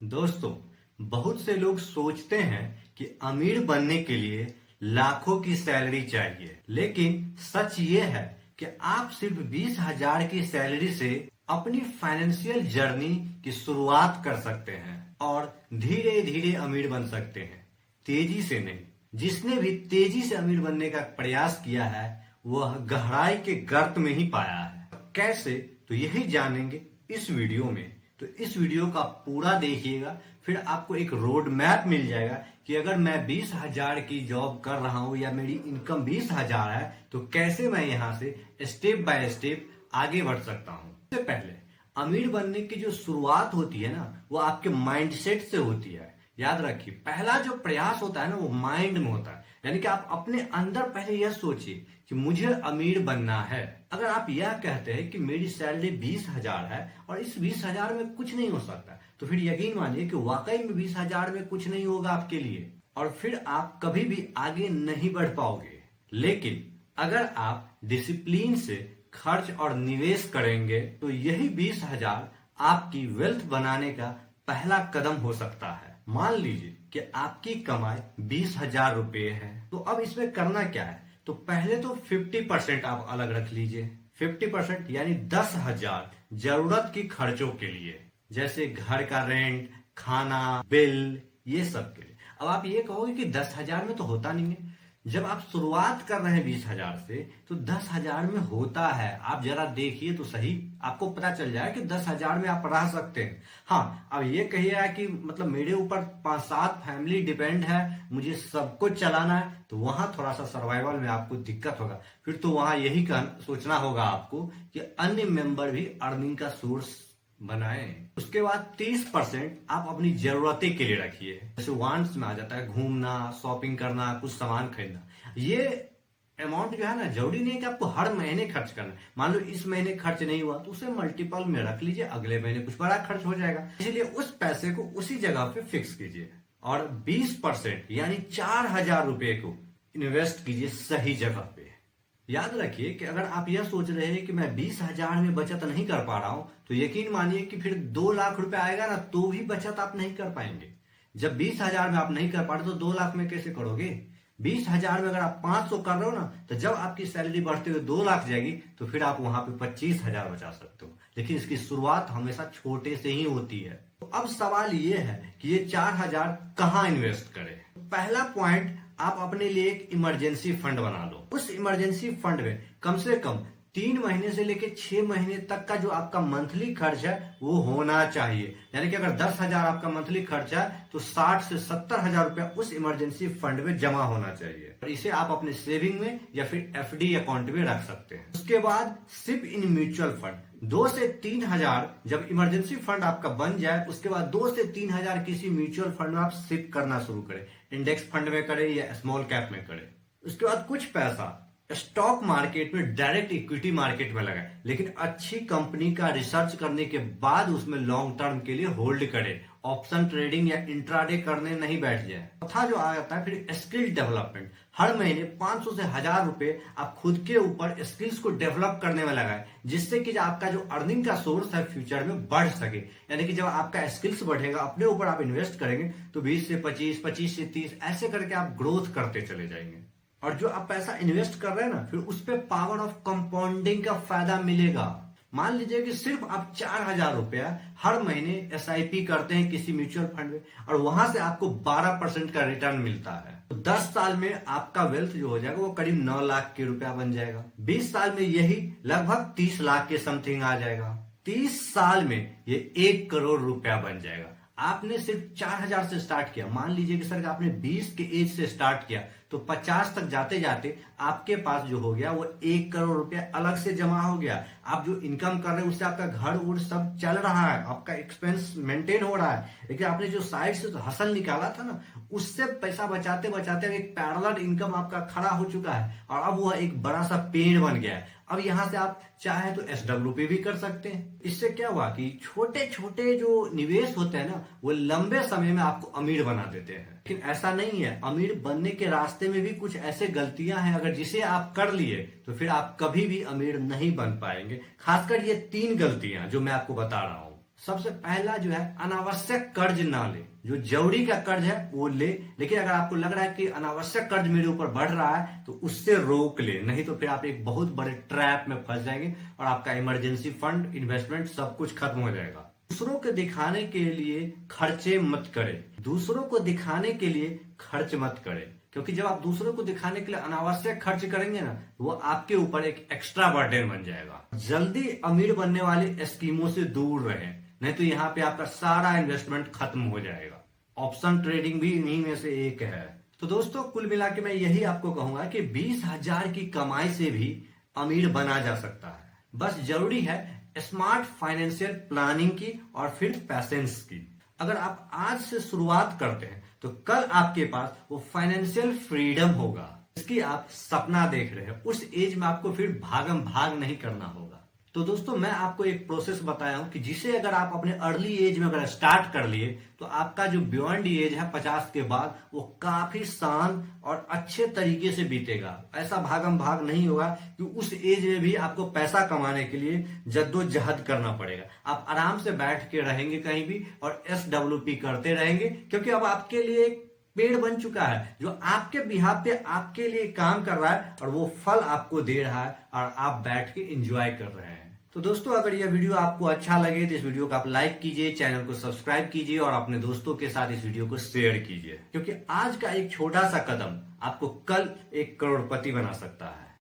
दोस्तों, बहुत से लोग सोचते हैं कि अमीर बनने के लिए लाखों की सैलरी चाहिए, लेकिन सच ये है कि आप सिर्फ 20,000 की सैलरी से अपनी फाइनेंशियल जर्नी की शुरुआत कर सकते हैं और धीरे धीरे अमीर बन सकते हैं, तेजी से नहीं। जिसने भी तेजी से अमीर बनने का प्रयास किया है वह गहराई के गर्त में ही पाया है। कैसे, तो यही जानेंगे इस वीडियो में। तो इस वीडियो का पूरा देखिएगा, फिर आपको एक रोड मैप मिल जाएगा कि अगर मैं 20,000 की जॉब कर रहा हूं या मेरी इनकम 20,000 है तो कैसे मैं यहां से स्टेप बाय स्टेप आगे बढ़ सकता हूं। सबसे पहले अमीर बनने की जो शुरुआत होती है ना, वो आपके माइंडसेट से होती है। याद रखिए, पहला जो प्रयास होता है ना, वो माइंड में होता है। यानी कि आप अपने अंदर पहले यह सोचिए कि मुझे अमीर बनना है। अगर आप यह कहते हैं कि मेरी सैलरी 20,000 है और इस 20,000 में कुछ नहीं हो सकता, तो फिर यकीन मानिए कि वाकई में 20,000 में कुछ नहीं होगा आपके लिए और फिर आप कभी भी आगे नहीं बढ़ पाओगे। लेकिन अगर आप डिसिप्लिन से खर्च और निवेश करेंगे तो यही 20,000 आपकी वेल्थ बनाने का पहला कदम हो सकता है। मान लीजिए कि आपकी कमाई 20,000 रुपये है, तो अब इसमें करना क्या है? तो पहले तो 50% आप अलग रख लीजिए। 50% यानी 10,000 जरूरत की खर्चों के लिए, जैसे घर का रेंट, खाना, बिल, ये सब के लिए। अब आप ये कहोगे कि 10,000 में तो होता नहीं है। जब आप शुरुआत कर रहे हैं 20,000 से, तो 10,000 में होता है। आप जरा देखिए तो सही, आपको पता चल जाए कि 10,000 में आप रह सकते हैं। हाँ, अब ये कहिए कि मतलब मेरे ऊपर 5-7 फैमिली डिपेंड है, मुझे सब कुछ चलाना है, तो वहां थोड़ा सा सर्वाइवल में आपको दिक्कत होगा। फिर तो वहां यही सोचना होगा आपको कि अन्य मेंबर भी अर्निंग का सोर्स बनाएं। उसके बाद 30% आप अपनी जरूरतें के लिए रखिए। जैसे वांट्स में आ जाता है घूमना, शॉपिंग करना, कुछ सामान खरीदना। ये अमाउंट जो है ना, जरूरी नहीं है कि आपको हर महीने खर्च करना है। मान लो इस महीने खर्च नहीं हुआ तो उसे मल्टीपल में रख लीजिए, अगले महीने कुछ बड़ा खर्च हो जाएगा। इसलिए उस पैसे को उसी जगह पे फिक्स कीजिए और 20% यानी 4,000 रुपए को इन्वेस्ट कीजिए सही जगह पे। याद रखिए कि अगर आप यह सोच रहे हैं कि मैं 20,000 में बचत नहीं कर पा रहा हूं, तो यकीन मानिए कि फिर 2 लाख रुपए आएगा ना, तो भी बचत आप नहीं कर पाएंगे। जब 20,000 में आप नहीं कर पा रहे तो 2 लाख में कैसे करोगे? 20,000 में अगर आप 500 कर रहे हो ना, तो जब आपकी सैलरी बढ़ते हुए 2 लाख जाएगी तो फिर आप वहां पे 25,000 बचा सकते हो। लेकिन इसकी शुरुआत हमेशा छोटे से ही होती है। तो अब सवाल ये है कि ये 4,000 कहाँ इन्वेस्ट करें। पहला पॉइंट, आप अपने लिए एक इमरजेंसी फंड बना लो। उस इमरजेंसी फंड में कम से कम 3 महीने से लेकर 6 महीने तक का जो आपका मंथली खर्च है वो होना चाहिए। यानी कि अगर 10,000 आपका मंथली खर्च है तो 60 से 70,000 रुपया उस इमरजेंसी फंड में जमा होना चाहिए और इसे आप अपने सेविंग में या फिर एफडी अकाउंट में रख सकते हैं। उसके बाद सिप इन म्यूचुअल फंड 2 से 3,000 जब इमरजेंसी फंड आपका बन जाए, उसके बाद 2 से 3,000 किसी म्यूचुअल फंड में आप सिप करना शुरू करें। इंडेक्स फंड में करें या स्मॉल कैप में करें। उसके बाद कुछ पैसा स्टॉक मार्केट में, डायरेक्ट इक्विटी मार्केट में लगाए, लेकिन अच्छी कंपनी का रिसर्च करने के बाद उसमें लॉन्ग टर्म के लिए होल्ड करें। ऑप्शन ट्रेडिंग या इंट्राडे करने नहीं बैठ जाए। चौथा जो आ जाता है फिर स्किल डेवलपमेंट। हर महीने 500 से 1,000 रुपए आप खुद के ऊपर स्किल्स को डेवलप करने में लगाए, जिससे कि आपका जो अर्निंग का सोर्स है फ्यूचर में बढ़ सके। यानी कि जब आपका स्किल्स बढ़ेगा, अपने ऊपर आप इन्वेस्ट करेंगे तो 20 से 25, 25 से 30 ऐसे करके आप ग्रोथ करते चले जाएंगे। और जो आप पैसा इन्वेस्ट कर रहे हैं ना, फिर उस पर पावर ऑफ कंपाउंडिंग का फायदा मिलेगा। मान लीजिए कि सिर्फ आप 4,000 रुपया हर महीने एसआईपी करते हैं किसी म्यूचुअल फंड में और वहां से आपको 12% का रिटर्न मिलता है, तो 10 साल में आपका वेल्थ जो हो जाएगा वो करीब 9 लाख के रुपया बन जाएगा। 20 साल में यही लगभग 30 लाख के समथिंग आ जाएगा। 30 साल में ये 1 करोड़ रुपया बन जाएगा। आपने सिर्फ 4,000 से स्टार्ट किया। मान लीजिए कि सर आपने 20 के एज से स्टार्ट किया, तो 50 तक जाते जाते आपके पास जो हो गया वो 1 करोड़ रुपया अलग से जमा हो गया। आप जो इनकम कर रहे हैं उससे आपका घर उड़ सब चल रहा है, आपका एक्सपेंस मेंटेन हो रहा है। लेकिन आपने जो साइड से तो हसल निकाला था ना, उससे पैसा बचाते बचाते एक पैरेलल इनकम आपका खड़ा हो चुका है और अब वह एक बड़ा सा पेड़ बन गया है। अब यहां से आप चाहे तो एसडब्ल्यूपी भी कर सकते हैं। इससे क्या हुआ कि छोटे छोटे जो निवेश होते हैं ना, वो लंबे समय में आपको अमीर बना देते हैं। लेकिन ऐसा नहीं है। अमीर बनने के रास्ते में भी कुछ ऐसे गलतियां हैं, अगर जिसे आप कर लिए तो फिर आप कभी भी अमीर नहीं बन पाएंगे। खासकर ये 3 गलतियां जो मैं आपको बता रहा हूं। सबसे पहला जो है, अनावश्यक कर्ज ना ले। जो जरूरी का कर्ज है वो ले, लेकिन अगर आपको लग रहा है कि अनावश्यक कर्ज मेरे ऊपर बढ़ रहा है तो उससे रोक ले, नहीं तो फिर आप एक बहुत बड़े ट्रैप में फंस जाएंगे और आपका इमरजेंसी फंड, इन्वेस्टमेंट सब कुछ खत्म हो जाएगा। दूसरों को दिखाने के लिए खर्चे मत करें। दूसरों को दिखाने के लिए खर्च मत करें, क्योंकि जब आप दूसरों को दिखाने के लिए अनावश्यक खर्च करेंगे ना, वो आपके ऊपर एक एक्स्ट्रा बर्डन बन जाएगा। जल्दी अमीर बनने वाली स्कीमों से दूर रहें, नहीं तो यहाँ पे आपका सारा इन्वेस्टमेंट खत्म हो जाएगा। ऑप्शन ट्रेडिंग भी इन्हीं में से एक है। तो दोस्तों, कुल मिला के मैं यही आपको कहूंगा कि 20,000 की कमाई से भी अमीर बना जा सकता है। बस जरूरी है स्मार्ट फाइनेंशियल प्लानिंग की और फिर पैसेंस की। अगर आप आज से शुरुआत करते हैं तो कल आपके पास वो फाइनेंशियल फ्रीडम होगा, इसकी आप सपना देख रहे हैं। उस एज में आपको फिर भागम भाग नहीं करना होगा। तो दोस्तों, मैं आपको एक प्रोसेस बताया हूं कि जिसे अगर आप अपने अर्ली एज में अगर स्टार्ट कर लिए तो आपका जो बियॉन्ड एज है 50 के बाद, वो काफी शांत और अच्छे तरीके से बीतेगा। ऐसा भागम भाग नहीं होगा कि उस एज में भी आपको पैसा कमाने के लिए जद्दोजहद करना पड़ेगा। आप आराम से बैठ के रहेंगे कहीं भी और SWP करते रहेंगे, क्योंकि अब आपके लिए एक पेड़ बन चुका है जो आपके बिहाफ पे आपके लिए काम कर रहा है और वो फल आपको दे रहा है और आप बैठ के एंजॉय कर रहे हैं। तो दोस्तों, अगर यह वीडियो आपको अच्छा लगे तो इस वीडियो को आप लाइक कीजिए, चैनल को सब्सक्राइब कीजिए और अपने दोस्तों के साथ इस वीडियो को शेयर कीजिए, क्योंकि आज का एक छोटा सा कदम आपको कल एक करोड़पति बना सकता है।